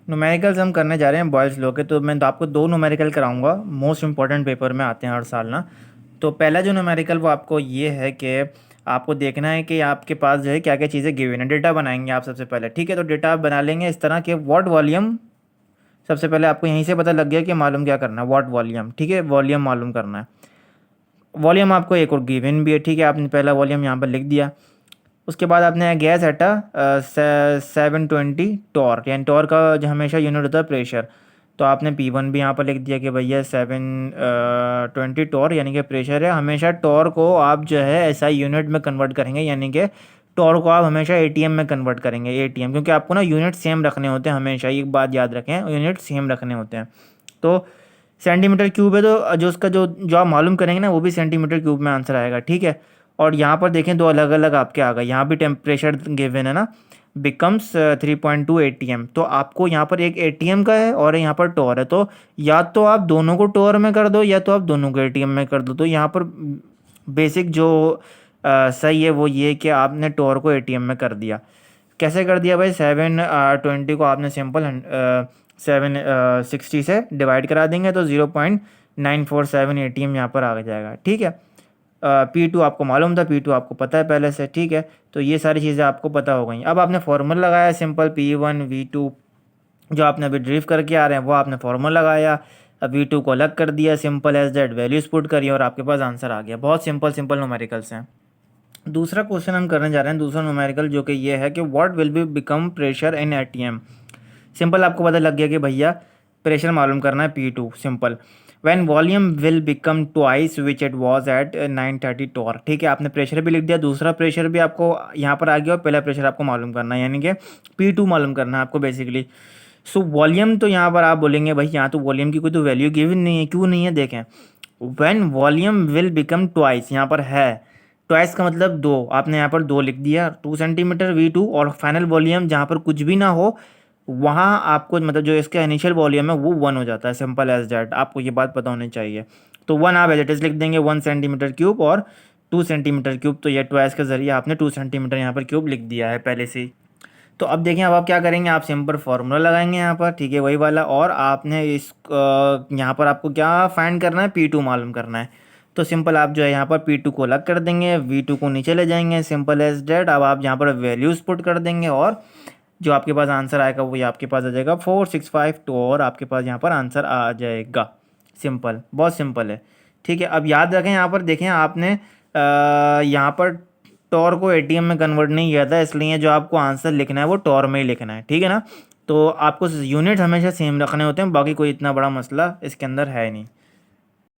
Numericals हम करने जा रहे हैं बॉयज़ लॉ के, तो मैं तो आपको दो न्यूमेरिकल कराऊंगा, मोस्ट इंपॉर्टेंट पेपर में आते हैं हर साल ना। तो पहला जो न्यूमेरिकल वो आपको ये है कि आपको देखना है कि आपके पास जो है क्या क्या चीज़ें गिवन है। डेटा बनाएंगे आप सबसे पहले, ठीक है। तो डेटा आप बना लेंगे इस तरह के व्हाट वॉल्यूम, सबसे पहले आपको यहीं से पता लग गया कि मालूम क्या करना है, व्हाट वॉल्यूम, ठीक है, वॉल्यूम मालूम करना है। वॉल्यूम आपको एक और गिवन भी है, ठीक है, आपने पहला वॉल्यूम यहाँ पर लिख दिया। उसके बाद आपने गैस एटा 720 टॉर, यानी टॉर का जो हमेशा यूनिट होता है प्रेशर, तो आपने P1 भी यहाँ पर लिख दिया कि भैया 720 टॉर यानी कि प्रेशर है। हमेशा टॉर को आप जो है SI यूनिट में कन्वर्ट करेंगे, यानी कि टॉर को आप हमेशा ATM में कन्वर्ट करेंगे, ATM, क्योंकि आपको ना यूनिट सेम रखने होते हैं हमेशा, एक बात याद रखें, यूनिट सेम रखने होते हैं। तो सेंटीमीटर क्यूब है, तो जो उसका जो आप मालूम करेंगे ना वो भी सेंटीमीटर क्यूब में आंसर आएगा, ठीक है। और यहाँ पर देखें दो अलग अलग आपके आ गए, यहाँ भी टेम्परेचर गिवन है ना, बिकम्स 3.2 ATM। तो आपको यहाँ पर एक ATM का है और यहाँ पर टॉर है, तो या तो आप दोनों को टॉर में कर दो या तो आप दोनों को ATM में कर दो। तो यहाँ पर बेसिक जो सही है वो ये कि आपने टॉर को ATM में कर दिया। कैसे कर दिया भाई, 720 को आपने सिंपल 760 से डिवाइड करा देंगे तो 0.947 ATM यहाँ पर आ जाएगा, ठीक है। P2 आपको मालूम था, P2 आपको पता है पहले से, ठीक है। तो ये सारी चीज़ें आपको पता हो गई। अब आपने फॉर्मूला लगाया सिंपल, P1 V2 जो आपने अभी ड्रिव करके आ रहे हैं वो आपने फॉर्मूला लगाया। अब V2 को अलग कर दिया, simple as that, values put करिए और आपके पास आंसर आ गया। बहुत सिंपल सिंपल न्यूमेरिकल्स हैं। दूसरा क्वेश्चन हम करने जा रहे हैं, दूसरा न्यूमेरिकल, जो कि ये है कि what will be become pressure in ATM। Simple आपको पता लग गया कि भैया प्रेशर मालूम करना है P2, simple. When volume will become twice which it was at 930 torr, ठीक है। आपने प्रेशर भी लिख दिया, दूसरा प्रेशर भी आपको यहाँ पर आ गया और पहला प्रेशर आपको मालूम करना है, यानी कि P2 मालूम करना है आपको बेसिकली। सो वॉल्यूम, तो यहाँ पर आप बोलेंगे भाई यहाँ तो वॉल्यूम की कोई तो वैल्यू गिवन नहीं है, क्यों नहीं है, देखें। When volume will become twice, यहाँ पर है ट्वाइस का मतलब दो, आपने यहाँ पर दो लिख दिया, 2 सेंटीमीटर V2, और फाइनल वॉल्यूम जहाँ पर कुछ भी ना हो वहाँ आपको मतलब जो इसका इनिशियल वॉल्यूम है वो 1 हो जाता है, सिंपल एज दैट, आपको ये बात पता होनी चाहिए। तो 1 आप एज इट इज लिख देंगे, 1 सेंटीमीटर क्यूब और 2 सेंटीमीटर क्यूब, तो ये ट्वाइस के जरिए आपने 2 सेंटीमीटर यहाँ पर क्यूब लिख दिया है पहले से ही। तो अब देखें, अब आप क्या करेंगे, आप सिंपल फार्मूला लगाएंगे यहाँ पर, ठीक है, वही वाला, और आपने इस यहाँ पर आपको क्या फाइंड करना है, P2 मालूम करना है। तो सिंपल आप जो है यहाँ पर P2 को अलग कर देंगे, V2 को नीचे ले जाएंगे, सिंपल एज डेट। अब आप यहाँ पर वैल्यूज पुट कर देंगे और जो आपके पास आंसर आएगा वो ये आपके पास आ जाएगा 465 और आपके पास यहाँ पर आंसर आ जाएगा। सिंपल, बहुत सिंपल है, ठीक है। अब याद रखें, यहाँ पर देखें आपने यहाँ पर टॉर को ATM में कन्वर्ट नहीं किया था, इसलिए जो आपको आंसर लिखना है वो टॉर में ही लिखना है, ठीक है ना। तो आपको यूनिट हमेशा सेम रखने होते हैं, बाकी कोई इतना बड़ा मसला इसके अंदर है नहीं।